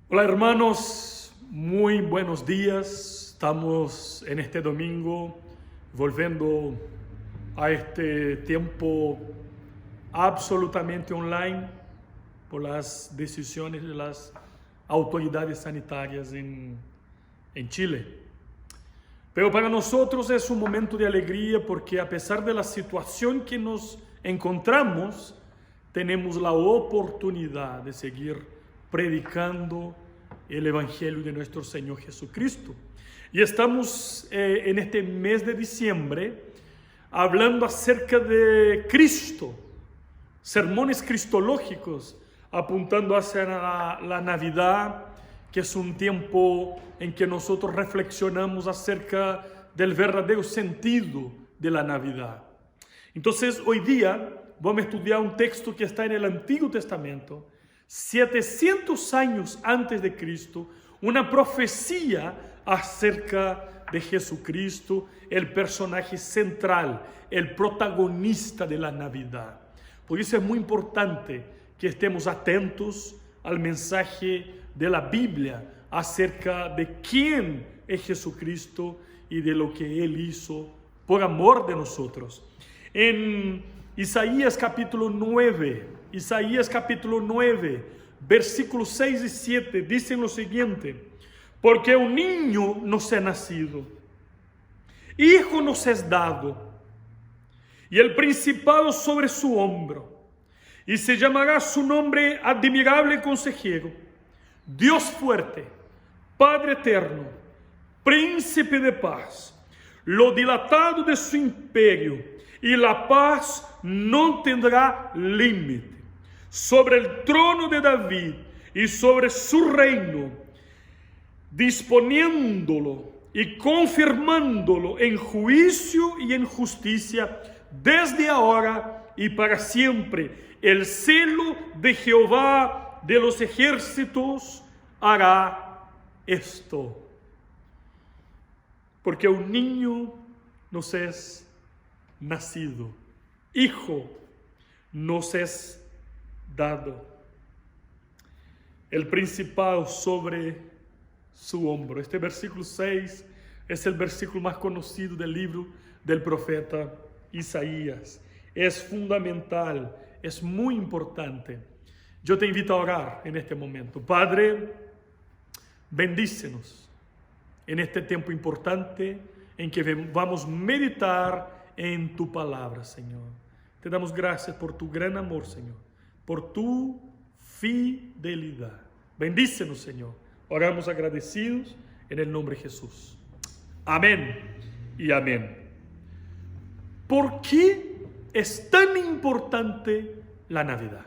Hola hermanos, muy buenos días. Estamos en este domingo volviendo a este tiempo absolutamente online por las decisiones de las autoridades sanitarias en Chile. Pero para nosotros es un momento de alegría porque a pesar de la situación que nos encontramos, tenemos la oportunidad de seguir predicando el Evangelio de nuestro Señor Jesucristo. Y estamos en este mes de diciembre hablando acerca de Cristo, sermones cristológicos, apuntando hacia la Navidad, que es un tiempo en que nosotros reflexionamos acerca del verdadero sentido de la Navidad. Entonces, hoy día vamos a estudiar un texto que está en el Antiguo Testamento, 700 años antes de Cristo, una profecía acerca de Jesucristo, el personaje central, el protagonista de la Navidad. Por eso es muy importante que estemos atentos al mensaje de la Biblia acerca de quién es Jesucristo y de lo que Él hizo por amor de nosotros. En Isaías capítulo 9, versículos 6 y 7, dicen lo siguiente: porque un niño nos es nacido, hijo nos es dado, y el principado sobre su hombro, y se llamará su nombre admirable consejero, Dios fuerte, Padre eterno, príncipe de paz. Lo dilatado de su imperio y la paz no tendrá límite sobre el trono de David y sobre su reino, disponiéndolo y confirmándolo en juicio y en justicia desde ahora y para siempre. El celo de Jehová de los ejércitos hará esto. Porque un niño nos es nacido, hijo nos es dado, el principado sobre su hombro. Este versículo 6 es el versículo más conocido del libro del profeta Isaías. Es fundamental, es muy importante. Yo te invito a orar en este momento. Padre, bendícenos en este tiempo importante en que vamos a meditar en tu palabra, Señor. Te damos gracias por tu gran amor, Señor, por tu fidelidad. Bendícenos, Señor. Oramos agradecidos en el nombre de Jesús. Amén y amén. ¿Por qué es tan importante la Navidad?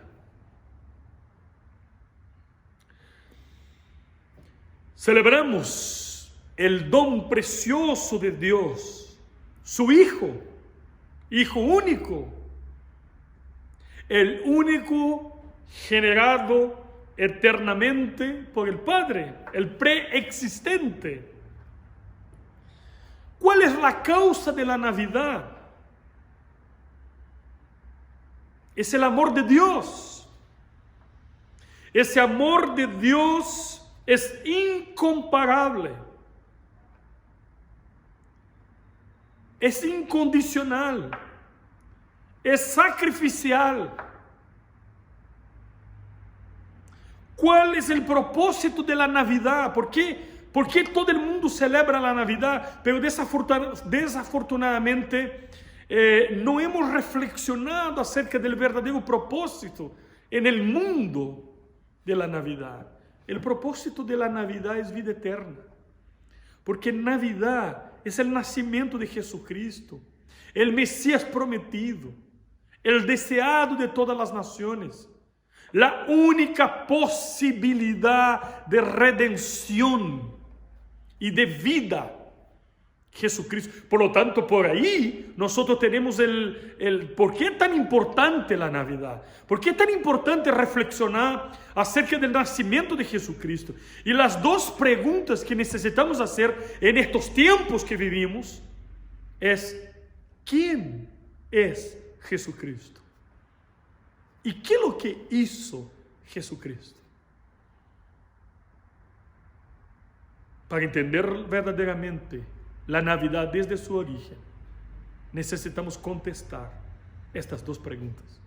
Celebramos el don precioso de Dios, su Hijo único, el único generado eternamente por el Padre, el preexistente. ¿Cuál es la causa de la Navidad? Es el amor de Dios. Ese amor de Dios es incomparable. Es incondicional, es sacrificial. ¿Cuál es el propósito de la Navidad? ¿Por qué todo el mundo celebra la Navidad? Pero desafortunadamente no hemos reflexionado acerca del verdadero propósito en el mundo de la Navidad. El propósito de la Navidad es vida eterna. Porque Navidad es el nacimiento de Jesucristo, el Mesías prometido, el deseado de todas las naciones, la única posibilidad de redención y de vida, Jesucristo. Por lo tanto, por ahí nosotros tenemos el por qué es tan importante la Navidad, por qué es tan importante reflexionar acerca del nacimiento de Jesucristo. Y las dos preguntas que necesitamos hacer en estos tiempos que vivimos es: ¿quién es Jesucristo? ¿Y qué es lo que hizo Jesucristo? Para entender verdaderamente la Navidad desde su origen, necesitamos contestar estas dos preguntas.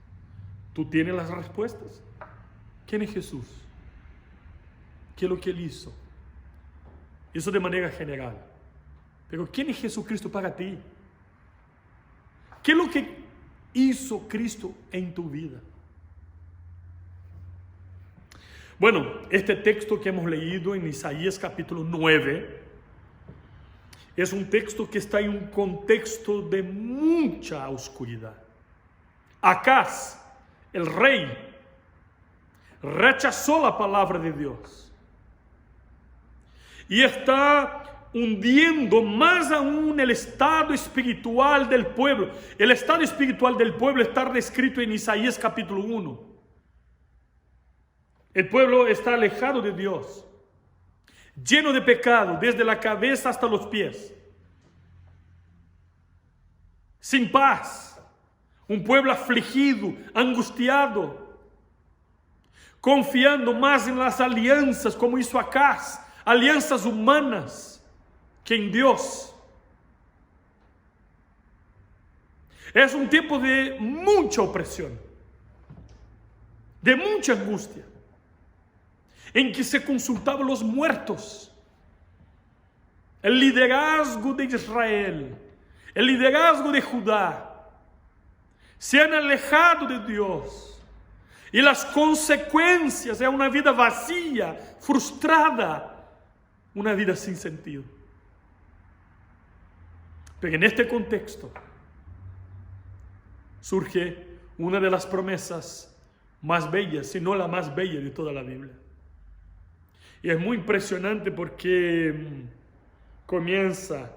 ¿Tú tienes las respuestas? ¿Quién es Jesús? ¿Qué es lo que Él hizo? Eso de manera general. Pero ¿quién es Jesucristo para ti? ¿Qué es lo que hizo Cristo en tu vida? Bueno, este texto que hemos leído en Isaías capítulo 9 es un texto que está en un contexto de mucha oscuridad. Acaz, el rey, rechazó la palabra de Dios y está hundiendo más aún el estado espiritual del pueblo. El estado espiritual del pueblo está descrito en Isaías capítulo 1. El pueblo está alejado de Dios, lleno de pecado, desde la cabeza hasta los pies, sin paz, un pueblo afligido, angustiado, confiando más en las alianzas, como hizo Acaz, alianzas humanas, que en Dios. Es un tiempo de mucha opresión, de mucha angustia, en que se consultaban los muertos. El liderazgo de Israel, el liderazgo de Judá, se han alejado de Dios. Y las consecuencias es una vida vacía, frustrada, una vida sin sentido. Pero en este contexto surge una de las promesas más bellas, si no la más bella de toda la Biblia. Y es muy impresionante porque comienza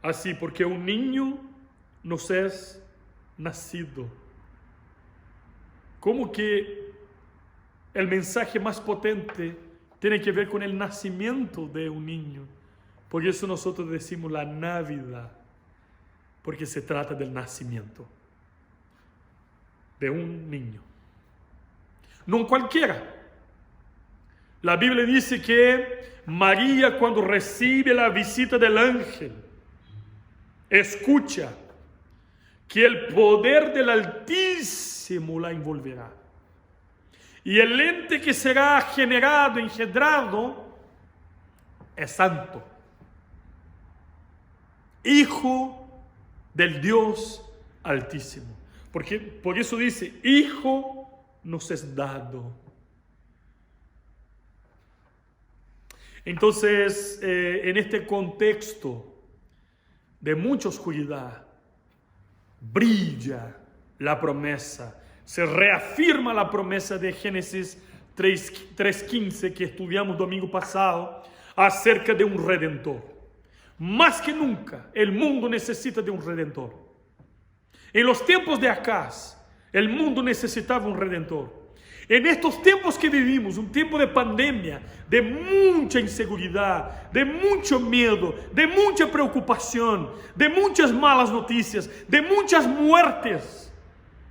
así, porque un niño nos es nacido. Como que el mensaje más potente tiene que ver con el nacimiento de un niño. Por eso nosotros decimos la Navidad, porque se trata del nacimiento de un niño. No cualquiera. La Biblia dice que María, cuando recibe la visita del ángel, escucha que el poder del Altísimo la envolverá. Y el ente que será engendrado, es santo, hijo del Dios Altísimo. Porque, por eso dice, hijo nos es dado. Entonces, en este contexto de mucha oscuridad, brilla la promesa, se reafirma la promesa de Génesis 3:15 que estudiamos domingo pasado acerca de un redentor. Más que nunca, el mundo necesita de un redentor. En los tiempos de Acaz, el mundo necesitaba un redentor. En estos tiempos que vivimos, un tiempo de pandemia, de mucha inseguridad, de mucho miedo, de mucha preocupación, de muchas malas noticias, de muchas muertes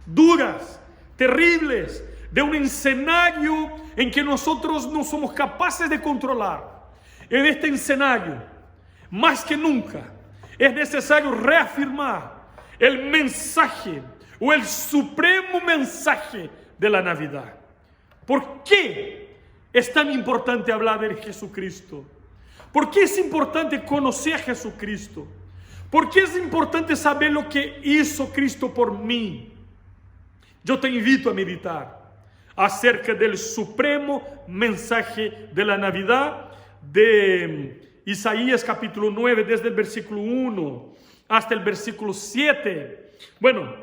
duras, terribles, de un escenario en que nosotros no somos capaces de controlar. En este escenario, más que nunca, es necesario reafirmar el mensaje o el supremo mensaje de la Navidad. ¿Por qué es tan importante hablar de Jesucristo? ¿Por qué es importante conocer a Jesucristo? ¿Por qué es importante saber lo que hizo Cristo por mí? Yo te invito a meditar acerca del supremo mensaje de la Navidad de Isaías capítulo 9, desde el versículo 1 hasta el versículo 7. Bueno,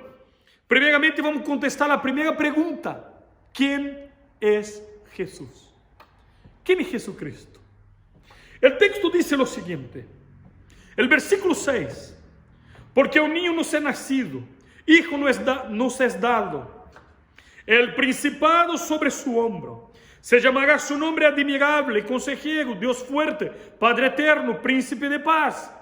primeramente vamos a contestar la primera pregunta. ¿Quién es Jesús? ¿Quién es Jesucristo? El texto dice lo siguiente, el versículo 6, porque un niño nos es nacido, hijo nos es dado, el principado sobre su hombro, se llamará su nombre admirable, consejero, Dios fuerte, Padre eterno, príncipe de paz.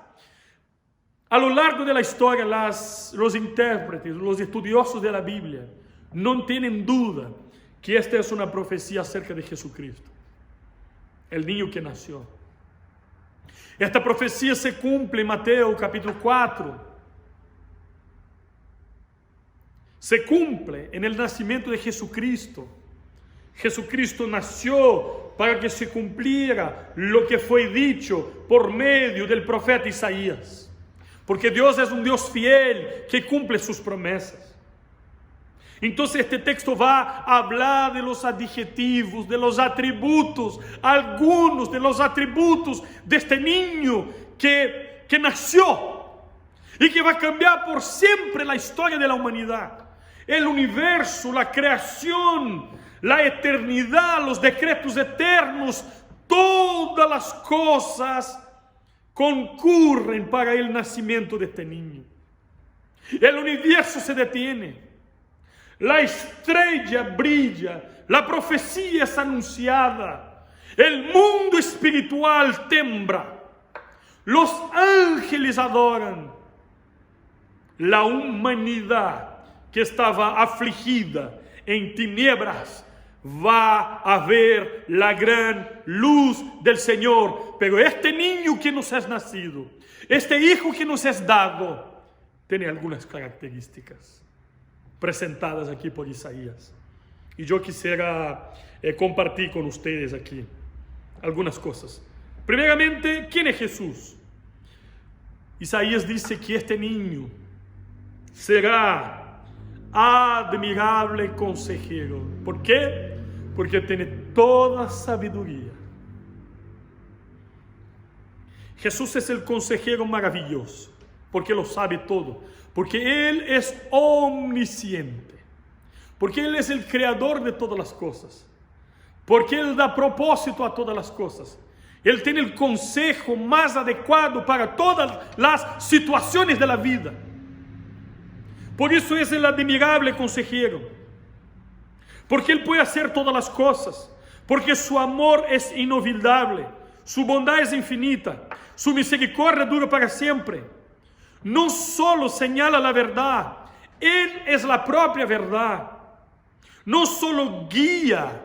A lo largo de la historia, los intérpretes, los estudiosos de la Biblia, no tienen duda que esta es una profecía acerca de Jesucristo, el niño que nació. Esta profecía se cumple en Mateo capítulo 4. Se cumple en el nacimiento de Jesucristo. Jesucristo nació para que se cumpliera lo que fue dicho por medio del profeta Isaías. Porque Dios es un Dios fiel que cumple sus promesas. Entonces este texto va a hablar de los adjetivos, de los atributos, algunos de los atributos de este niño que nació y que va a cambiar por siempre la historia de la humanidad. El universo, la creación, la eternidad, los decretos eternos, todas las cosas concurren para el nacimiento de este niño. El universo se detiene. La estrella brilla, la profecía es anunciada, el mundo espiritual tembla, los ángeles adoran, la humanidad que estaba afligida en tinieblas va a ver la gran luz del Señor. Pero este niño que nos es nacido, este hijo que nos es dado, tiene algunas características presentadas aquí por Isaías. Y yo quisiera compartir con ustedes aquí algunas cosas. Primeramente, ¿quién es Jesús? Isaías dice que este niño será admirable consejero. ¿Por qué? Porque tiene toda sabiduría. Jesús es el consejero maravilloso, porque lo sabe todo, porque Él es omnisciente, porque Él es el creador de todas las cosas, porque Él da propósito a todas las cosas. Él tiene el consejo más adecuado para todas las situaciones de la vida. Por eso es el admirable consejero, porque Él puede hacer todas las cosas, porque su amor es inolvidable, su bondad es infinita, su misericordia dura para siempre. No solo señala la verdad, Él es la propia verdad. No solo guía,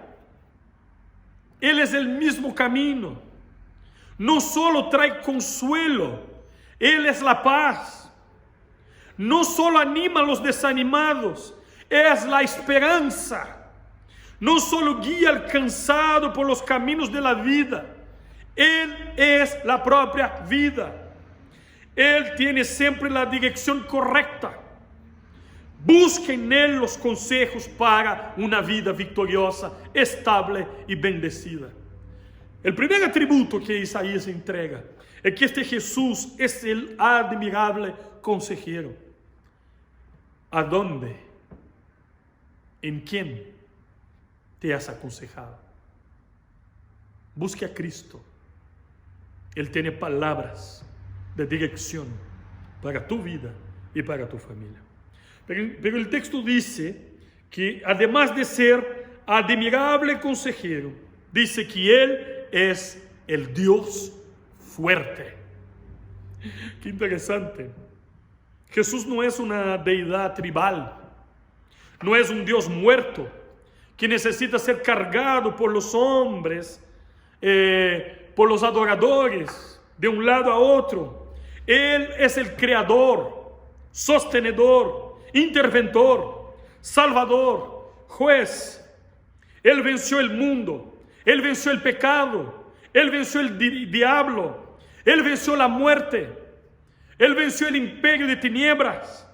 Él es el mismo camino. No solo trae consuelo, Él es la paz. No solo anima a los desanimados, es la esperanza. No solo guía al cansado por los caminos de la vida, Él es la propia vida. Él tiene siempre la dirección correcta. Busque en Él los consejos para una vida victoriosa, estable y bendecida. El primer atributo que Isaías entrega es que este Jesús es el admirable consejero. ¿A dónde? ¿En quién te has aconsejado? Busque a Cristo. Él tiene palabras de dirección para tu vida y para tu familia. Pero el texto dice que además de ser admirable consejero, dice que Él es el Dios fuerte. Qué interesante. Jesús no es una deidad tribal, no es un Dios muerto que necesita ser cargado por los hombres, por los adoradores, de un lado a otro. Él es el creador, sostenedor, interventor, salvador, juez. Él venció el mundo, Él venció el pecado, Él venció el diablo, Él venció la muerte, Él venció el imperio de tinieblas.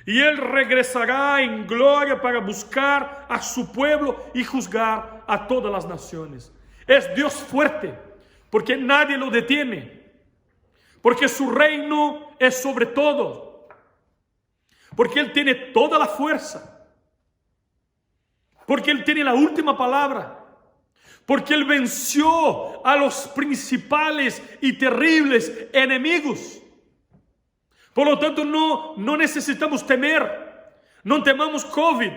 Y Él regresará en gloria para buscar a su pueblo y juzgar a todas las naciones. Es Dios fuerte, porque nadie lo detiene, porque su reino es sobre todo, porque Él tiene toda la fuerza, porque Él tiene la última palabra, porque Él venció a los principales y terribles enemigos. Por lo tanto, no necesitamos temer. No temamos COVID.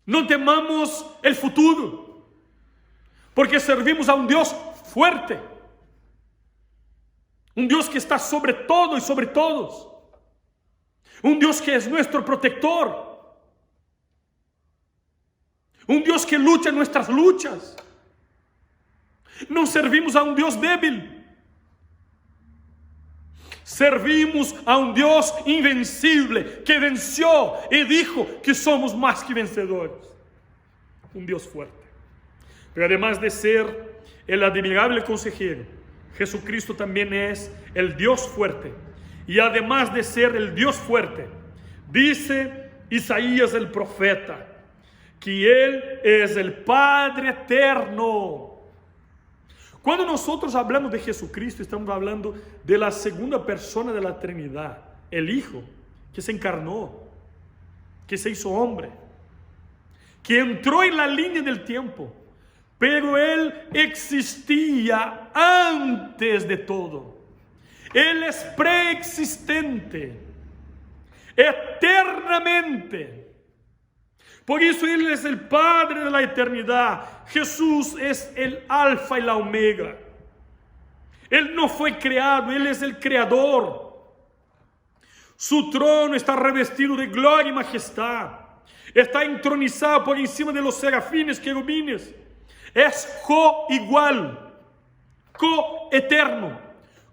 No temamos el futuro, porque servimos a un Dios fuerte, un Dios que está sobre todo y sobre todos, un Dios que es nuestro protector, un Dios que lucha nuestras luchas, No servimos a un Dios débil. Servimos a un Dios invencible que venció y dijo que somos más que vencedores. Un Dios fuerte. Pero además de ser el admirable consejero, Jesucristo también es el Dios fuerte. Y además de ser el Dios fuerte, dice Isaías el profeta, que Él es el Padre eterno. Cuando nosotros hablamos de Jesucristo, estamos hablando de la segunda persona de la Trinidad, el Hijo, que se encarnó, que se hizo hombre, que entró en la línea del tiempo, pero Él existía antes de todo. Él es preexistente, eternamente. Por eso Él es el Padre de la eternidad. Jesús es el Alfa y la Omega. Él no fue creado, Él es el Creador. Su trono está revestido de gloria y majestad. Está entronizado por encima de los serafines, querubines. Es coigual, coeterno,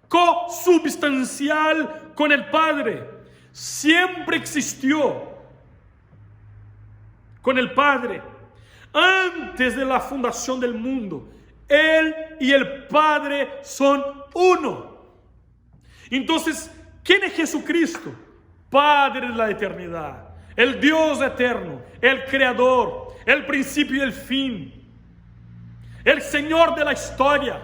consubstancial con el Padre. Siempre existió con el Padre. Antes de la fundación del mundo, Él y el Padre son uno. Entonces, ¿quién es Jesucristo? Padre de la eternidad, el Dios eterno, el Creador, el principio y el fin, el Señor de la historia.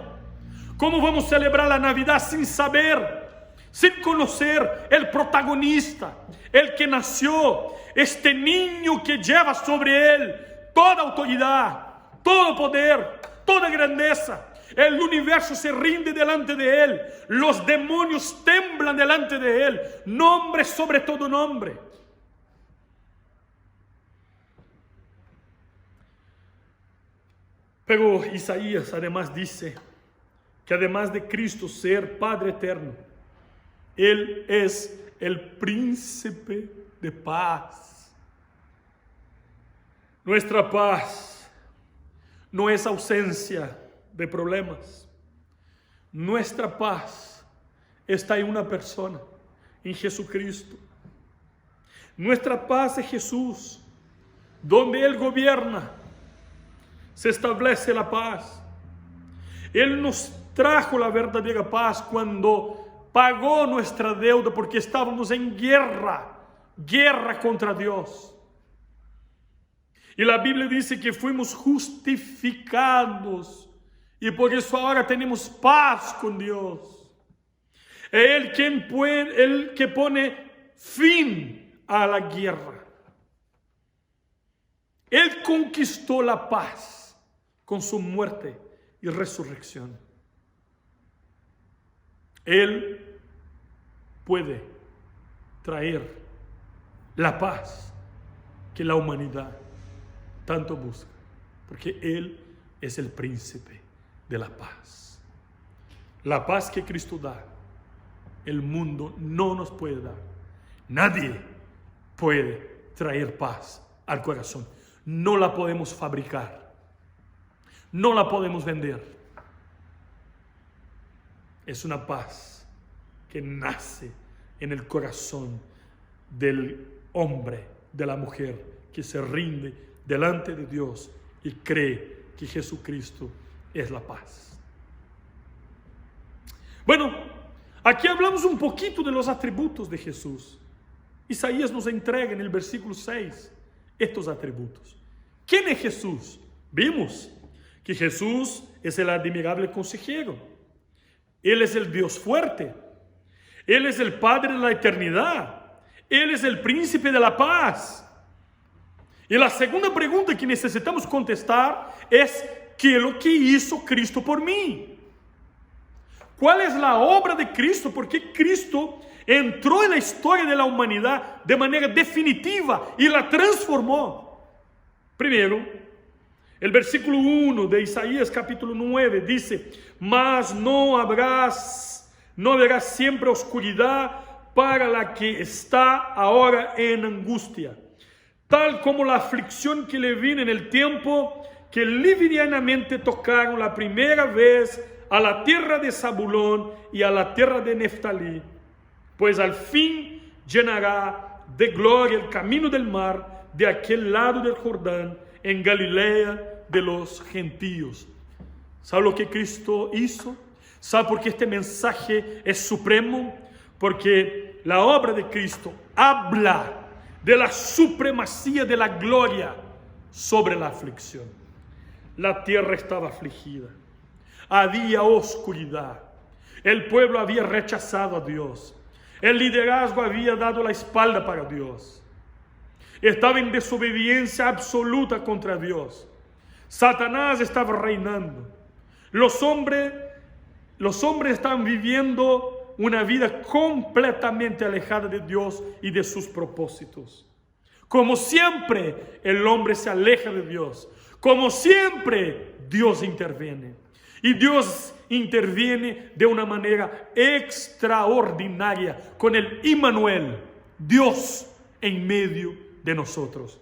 ¿Cómo vamos a celebrar la Navidad sin saber, sin conocer el protagonista, el que nació, este niño que lleva sobre él toda autoridad, todo poder, toda grandeza? El universo se rinde delante de él, los demonios temblan delante de él, nombre sobre todo nombre. Pero Isaías además dice que además de Cristo ser Padre eterno, Él es el príncipe de paz. Nuestra paz no es ausencia de problemas. Nuestra paz está en una persona, en Jesucristo. Nuestra paz es Jesús. Donde Él gobierna, se establece la paz. Él nos trajo la verdadera paz cuando pagó nuestra deuda, porque estábamos en guerra contra Dios. Y la Biblia dice que fuimos justificados y por eso ahora tenemos paz con Dios. Es Él que pone fin a la guerra. Él conquistó la paz con su muerte y resurrección. Él puede traer la paz que la humanidad tanto busca, porque Él es el príncipe de la paz. La paz que Cristo da, el mundo no nos puede dar. Nadie puede traer paz al corazón. No la podemos fabricar, no la podemos vender. Es una paz que nace en el corazón del hombre, de la mujer, que se rinde delante de Dios y cree que Jesucristo es la paz. Bueno, aquí hablamos un poquito de los atributos de Jesús. Isaías nos entrega en el versículo 6 estos atributos. ¿Quién es Jesús? Vimos que Jesús es el admirable consejero. Él es el Dios fuerte. Él es el Padre de la eternidad. Él es el príncipe de la paz. Y la segunda pregunta que necesitamos contestar es: ¿qué es lo que hizo Cristo por mí? ¿Cuál es la obra de Cristo? Porque Cristo entró en la historia de la humanidad de manera definitiva y la transformó. Primero, el versículo 1 de Isaías capítulo 9 dice: mas no habrá siempre oscuridad para la que está ahora en angustia, tal como la aflicción que le vino en el tiempo que livianamente tocaron la primera vez a la tierra de Zabulón y a la tierra de Neftalí, pues al fin llenará de gloria el camino del mar de aquel lado del Jordán, en Galilea de los gentios. ¿Sabe lo que Cristo hizo? ¿Sabe por qué este mensaje es supremo? Porque la obra de Cristo habla de la supremacía de la gloria sobre la aflicción. La tierra estaba afligida, había oscuridad, el pueblo había rechazado a Dios, el liderazgo había dado la espalda para Dios, estaba en desobediencia absoluta contra Dios. Satanás estaba reinando. Los hombres estaban viviendo una vida completamente alejada de Dios y de sus propósitos. Como siempre, el hombre se aleja de Dios. Como siempre, Dios interviene. Y Dios interviene de una manera extraordinaria con el Immanuel, Dios en medio de nosotros.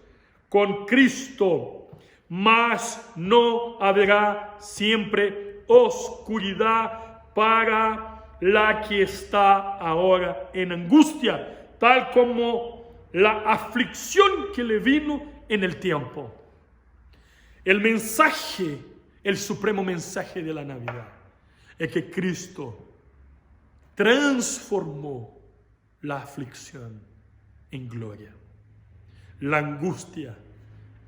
Con Cristo, mas no habrá siempre oscuridad para la que está ahora en angustia, tal como la aflicción que le vino en el tiempo. El mensaje, el supremo mensaje de la Navidad, es que Cristo transformó la aflicción en gloria, la angustia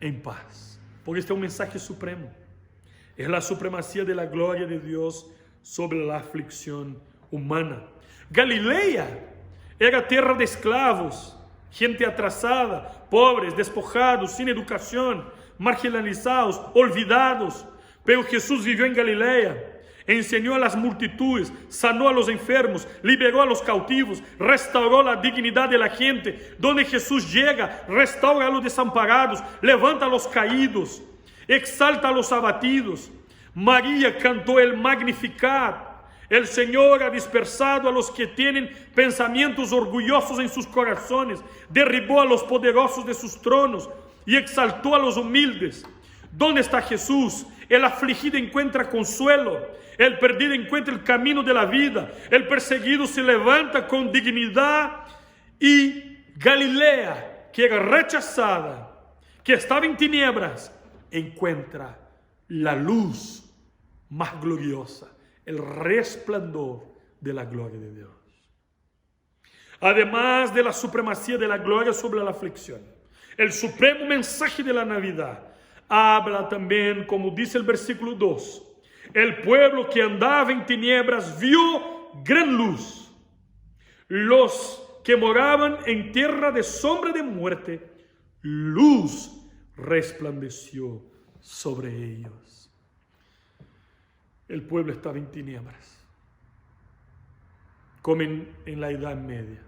en paz. Porque este es un mensaje supremo. Es la supremacía de la gloria de Dios sobre la aflicción humana. Galilea era tierra de esclavos, gente atrasada, pobres, despojados, sin educación, marginalizados, olvidados. Pero Jesús vivió en Galilea, enseñó a las multitudes, sanó a los enfermos, liberó a los cautivos, restauró la dignidad de la gente. Donde Jesús llega, restaura a los desamparados, levanta a los caídos, exalta a los abatidos. María cantó el Magnificat. El Señor ha dispersado a los que tienen pensamientos orgullosos en sus corazones, derribó a los poderosos de sus tronos y exaltó a los humildes. ¿Dónde está Jesús? El afligido encuentra consuelo, el perdido encuentra el camino de la vida, el perseguido se levanta con dignidad. Y Galilea, que era rechazada, que estaba en tinieblas, encuentra la luz más gloriosa, el resplandor de la gloria de Dios. Además de la supremacía de la gloria sobre la aflicción, el supremo mensaje de la Navidad habla también, como dice el versículo 2, el pueblo que andaba en tinieblas vio gran luz. Los que moraban en tierra de sombra de muerte, luz resplandeció sobre ellos. El pueblo estaba en tinieblas, como en la Edad Media.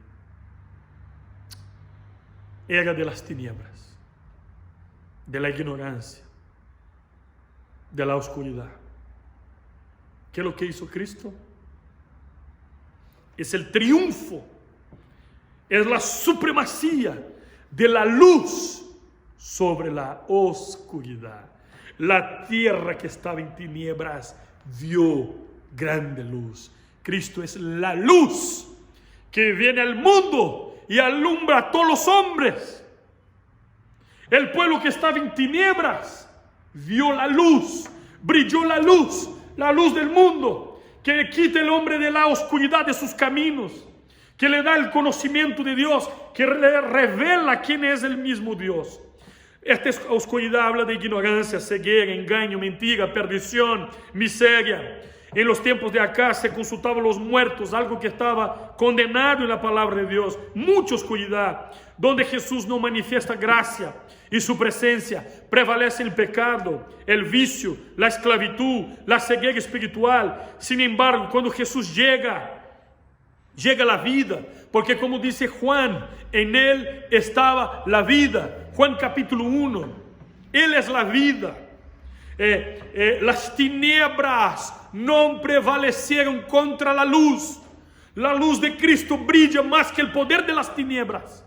Era de las tinieblas, de la ignorancia, de la oscuridad. ¿Qué es lo que hizo Cristo? Es el triunfo, es la supremacía de la luz sobre la oscuridad. La tierra que estaba en tinieblas vio grande luz. Cristo es la luz que viene al mundo y alumbra a todos los hombres. El pueblo que estaba en tinieblas vio la luz, brilló la luz del mundo, que le quita el hombre de la oscuridad de sus caminos, que le da el conocimiento de Dios, que le revela quién es el mismo Dios. Esta oscuridad habla de ignorancia, ceguera, engaño, mentira, perdición, miseria. En los tiempos de acá se consultaban los muertos, algo que estaba condenado en la palabra de Dios. Mucha oscuridad, donde Jesús no manifiesta gracia y su presencia. Prevalece el pecado, el vicio, la esclavitud, la ceguera espiritual. Sin embargo, cuando Jesús llega la vida, porque como dice Juan, en él estaba la vida. Juan capítulo 1, él es la vida. Las tinieblas no prevalecieron contra la luz. La luz de Cristo brilla más que el poder de las tinieblas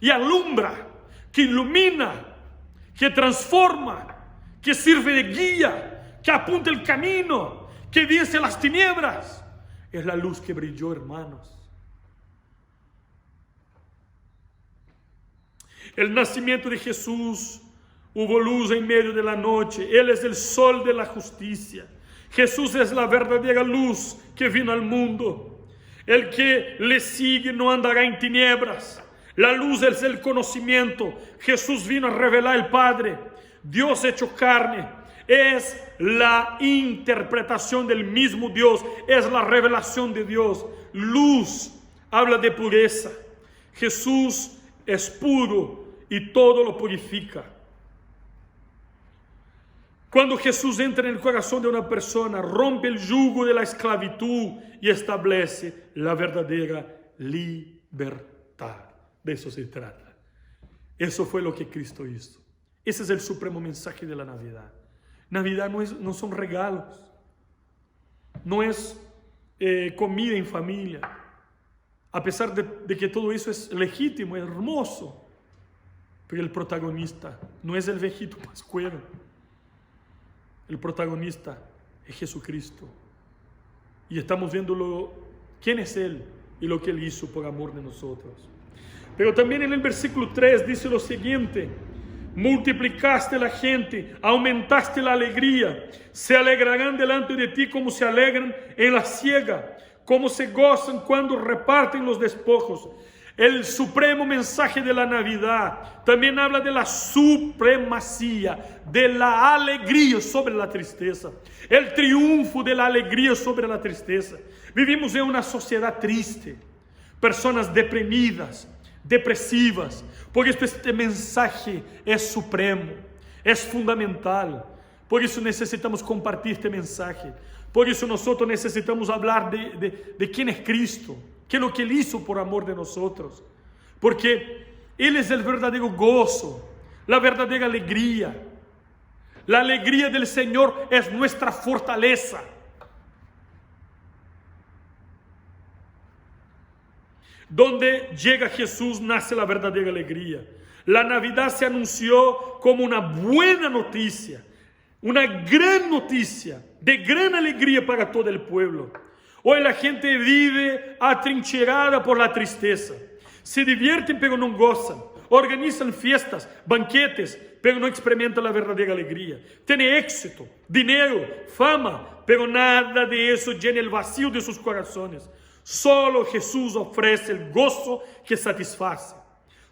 y alumbra, que ilumina, que transforma, que sirve de guía, que apunta el camino, que vence las tinieblas. Es la luz que brilló, hermanos. El nacimiento de Jesús, hubo luz en medio de la noche. Él es el sol de la justicia. Jesús es la verdadera luz que vino al mundo. El que le sigue no andará en tinieblas. La luz es el conocimiento. Jesús vino a revelar el Padre. Dios hecho carne. Es la interpretación del mismo Dios. Es la revelación de Dios. Luz habla de pureza. Jesús es puro y todo lo purifica. Cuando Jesús entra en el corazón de una persona, rompe el yugo de la esclavitud y establece la verdadera libertad. De eso se trata. Eso fue lo que Cristo hizo. Ese es el supremo mensaje de la Navidad. Navidad no son regalos, no es comida en familia, a pesar de que todo eso es legítimo, es hermoso, pero el protagonista no es el viejito pascuero. El protagonista es Jesucristo. Y estamos viendo quién es Él y lo que Él hizo por amor de nosotros. Pero también en el versículo 3 dice lo siguiente: multiplicaste la gente, aumentaste la alegría. Se alegrarán delante de ti como se alegran en la siega, como se gozan cuando reparten los despojos. El supremo mensaje de la Navidad también habla de la supremacía, de la alegría sobre la tristeza, el triunfo de la alegría sobre la tristeza. Vivimos en una sociedad triste, personas deprimidas, depresivas. Por eso este mensaje es supremo, es fundamental. Por eso necesitamos compartir este mensaje. Por eso nosotros necesitamos hablar de quién es Cristo, qué es lo que Él hizo por amor de nosotros. Porque Él es el verdadero gozo, la verdadera alegría. La alegría del Señor es nuestra fortaleza. Donde llega Jesús nace la verdadera alegría. La Navidad se anunció como una buena noticia, una gran noticia, de gran alegría para todo el pueblo. Hoy la gente vive atrincherada por la tristeza. Se divierten pero no gozan. Organizan fiestas, banquetes, pero no experimentan la verdadera alegría. Tiene éxito, dinero, fama, pero nada de eso llena el vacío de sus corazones. Solo Jesús ofrece el gozo que satisface.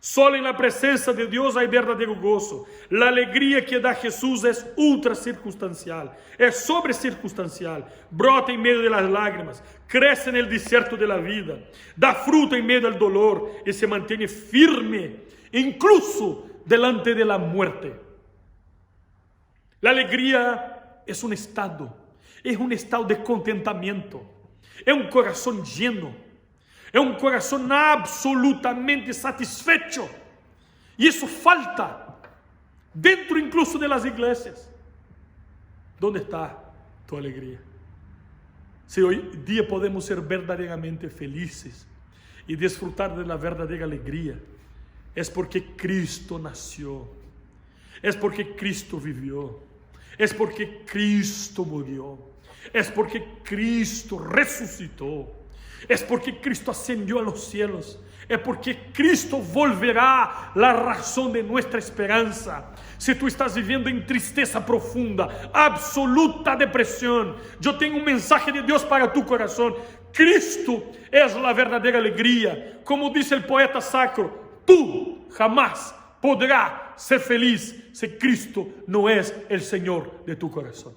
Solo en la presencia de Dios hay verdadero gozo. La alegría que da Jesús es ultra circunstancial, es sobre circunstancial, brota en medio de las lágrimas, crece en el desierto de la vida, da fruto en medio del dolor y se mantiene firme, incluso delante de la muerte. La alegría es un estado de contentamiento, es un corazón lleno. Es un corazón absolutamente satisfecho. Y eso falta dentro incluso de las iglesias. ¿Dónde está tu alegría? Si hoy día podemos ser verdaderamente felices y disfrutar de la verdadera alegría, es porque Cristo nació, es porque Cristo vivió, es porque Cristo murió, es porque Cristo resucitó. Es porque Cristo ascendió a los cielos. Es porque Cristo volverá la razón de nuestra esperanza. Si tú estás viviendo en tristeza profunda, absoluta depresión, yo tengo un mensaje de Dios para tu corazón. Cristo es la verdadera alegría. Como dice el poeta sacro, tú jamás podrás ser feliz si Cristo no es el Señor de tu corazón.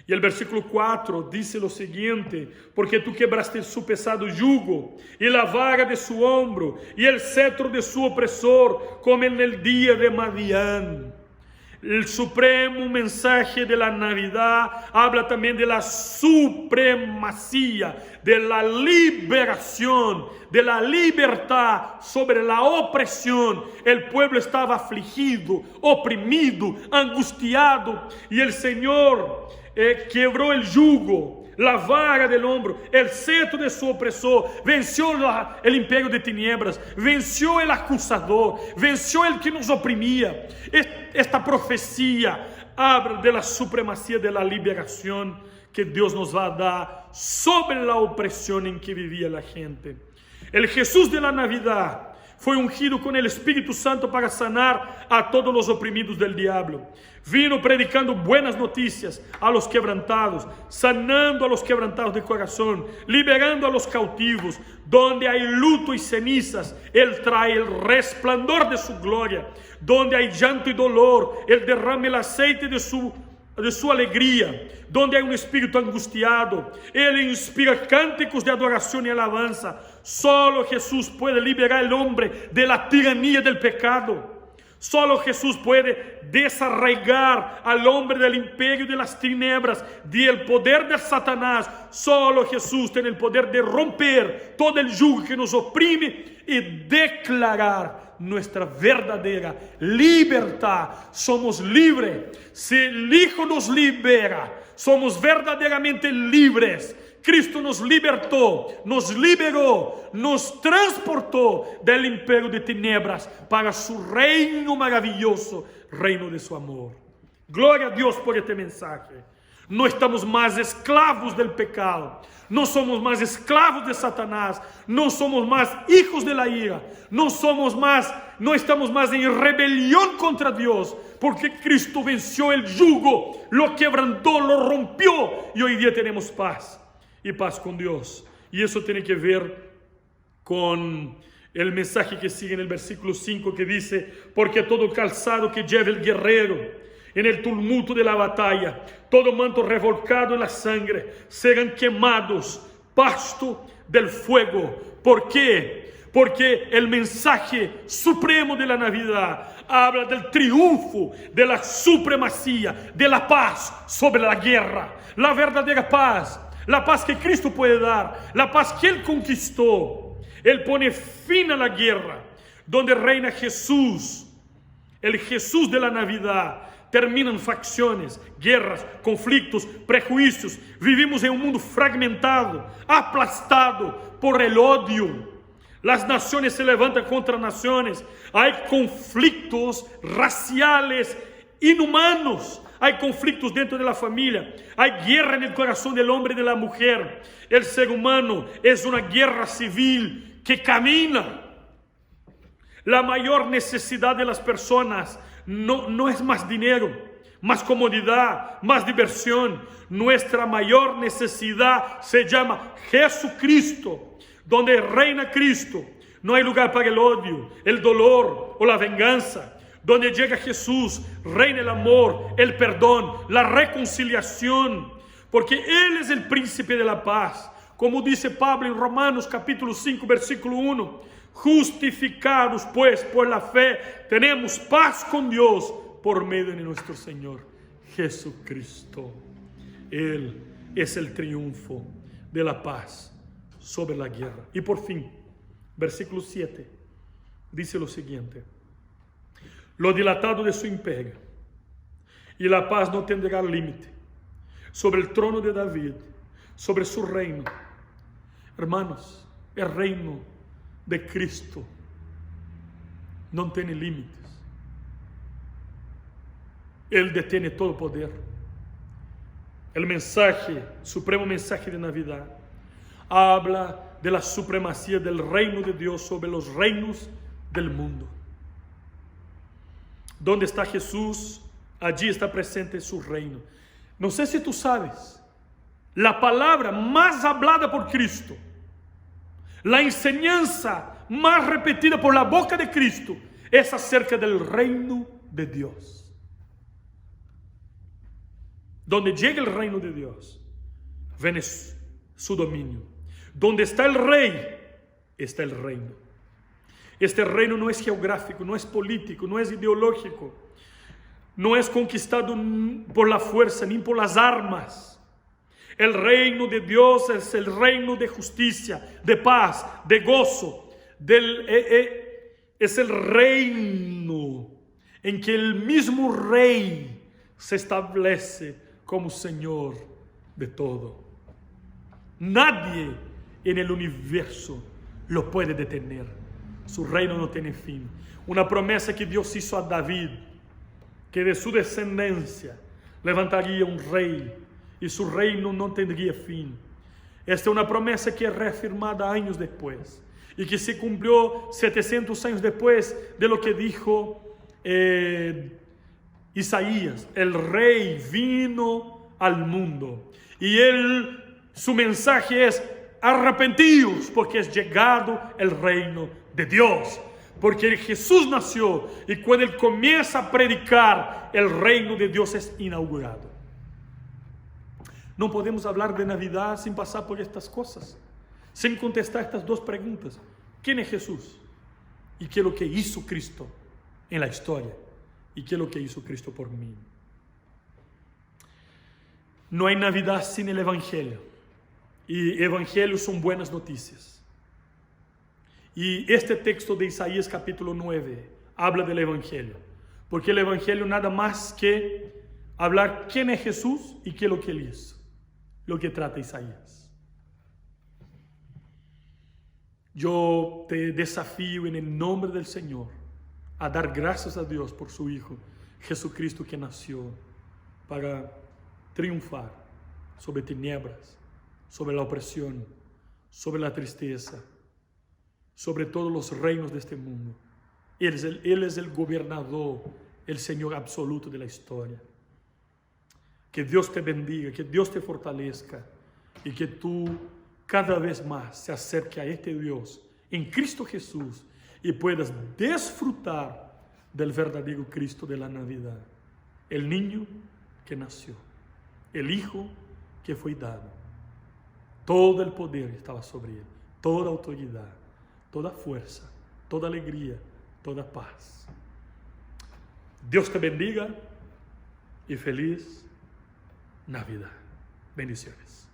Y el versículo 4 dice lo siguiente: porque tú quebraste su pesado yugo y la vara de su hombro y el cetro de su opresor, como en el día de Madián. El supremo mensaje de la Navidad habla también de la supremacía, de la liberación, de la libertad sobre la opresión. El pueblo estaba afligido, oprimido, angustiado, y el Señor quebró el yugo, la vara del hombro, el cetro de su opresor, venció el imperio de tinieblas, venció el acusador, venció el que nos oprimía. Esta profecía habla de la supremacía de la liberación que Dios nos va a dar sobre la opresión en que vivía la gente. El Jesús de la Navidad fue ungido con el Espíritu Santo para sanar a todos los oprimidos del diablo. Vino predicando buenas noticias a los quebrantados, sanando a los quebrantados de corazón, liberando a los cautivos. Donde hay luto y cenizas, Él trae el resplandor de su gloria. Donde hay llanto y dolor, Él derrama el aceite de su alegría. Donde hay un espíritu angustiado, Él inspira cánticos de adoración y alabanza. Solo Jesús puede liberar al hombre de la tiranía del pecado. Solo Jesús puede desarraigar al hombre del imperio de las tinieblas, del poder de Satanás. Solo Jesús tiene el poder de romper todo el yugo que nos oprime y declarar nuestra verdadera libertad. Somos libres. Si el Hijo nos libera, somos verdaderamente libres. Cristo nos libertó, nos liberó, nos transportó del imperio de tinieblas para su reino maravilloso, reino de su amor. Gloria a Dios por este mensaje. No estamos más esclavos del pecado, no somos más esclavos de Satanás, no somos más hijos de la ira, no estamos más en rebelión contra Dios, porque Cristo venció el yugo, lo quebrantó, lo rompió y hoy día tenemos paz y paz con Dios. Y eso tiene que ver con el mensaje que sigue en el versículo 5, que dice: porque todo calzado que lleva el guerrero en el tumulto de la batalla, todo manto revolcado en la sangre, serán quemados, pasto del fuego. ¿Por qué? Porque el mensaje supremo de la Navidad habla del triunfo, de la supremacía, de la paz sobre la guerra, la verdadera paz. La paz que Cristo puede dar, la paz que Él conquistó. Él pone fin a la guerra. Donde reina Jesús, el Jesús de la Navidad, terminan facciones, guerras, conflictos, prejuicios. Vivimos en un mundo fragmentado, aplastado por el odio. Las naciones se levantan contra naciones. Hay conflictos raciales inhumanos. Hay conflictos dentro de la familia. Hay guerra en el corazón del hombre y de la mujer. El ser humano es una guerra civil que camina. La mayor necesidad de las personas no es más dinero, más comodidad, más diversión. Nuestra mayor necesidad se llama Jesucristo. Donde reina Cristo, no hay lugar para el odio, el dolor o la venganza. Donde llega Jesús, reina el amor, el perdón, la reconciliación. Porque Él es el príncipe de la paz. Como dice Pablo en Romanos capítulo 5, versículo 1. Justificados pues por la fe, tenemos paz con Dios por medio de nuestro Señor Jesucristo. Él es el triunfo de la paz sobre la guerra. Y por fin, versículo 7, dice lo siguiente: lo dilatado de su imperio y la paz no tendrá límite sobre el trono de David, sobre su reino. Hermanos, el reino de Cristo no tiene límites. Él detiene todo poder. El mensaje, supremo mensaje de Navidad, habla de la supremacía del reino de Dios sobre los reinos del mundo. Donde está Jesús, allí está presente su reino. No sé si tú sabes, la palabra más hablada por Cristo, la enseñanza más repetida por la boca de Cristo, es acerca del reino de Dios. Donde llega el reino de Dios, viene su dominio. Donde está el rey, está el reino. Este reino no es geográfico, no es político, no es ideológico, no es conquistado por la fuerza ni por las armas. El reino de Dios es el reino de justicia, de paz, de gozo. Es el reino en que el mismo rey se establece como Señor de todo. Nadie en el universo lo puede detener. Su reino no tiene fin. Una promesa que Dios hizo a David, que de su descendencia levantaría un rey y su reino no tendría fin. Esta es una promesa que es reafirmada años después y que se cumplió 700 años después de lo que dijo Isaías. El rey vino al mundo y su mensaje es: arrepentíos, porque es llegado el reino de Dios. Porque Jesús nació y cuando Él comienza a predicar, el reino de Dios es inaugurado. No podemos hablar de Navidad sin pasar por estas cosas, sin contestar estas dos preguntas. ¿Quién es Jesús? ¿Y qué es lo que hizo Cristo en la historia? ¿Y qué es lo que hizo Cristo por mí? No hay Navidad sin el Evangelio. Y Evangelio son buenas noticias. Y este texto de Isaías capítulo 9 habla del Evangelio. Porque el Evangelio nada más que hablar quién es Jesús y qué es lo que Él hizo. Lo que trata Isaías. Yo te desafío en el nombre del Señor a dar gracias a Dios por su Hijo Jesucristo, que nació para triunfar sobre tinieblas, sobre la opresión, sobre la tristeza, sobre todos los reinos de este mundo. Él es el gobernador, el Señor absoluto de la historia. Que Dios te bendiga, que Dios te fortalezca y que tú cada vez más se acerque a este Dios en Cristo Jesús y puedas disfrutar del verdadero Cristo de la Navidad. El niño que nació, el Hijo que fue dado. Todo el poder estaba sobre Él, toda autoridad, toda fuerza, toda alegría, toda paz. Dios te bendiga y feliz Navidad. Bendiciones.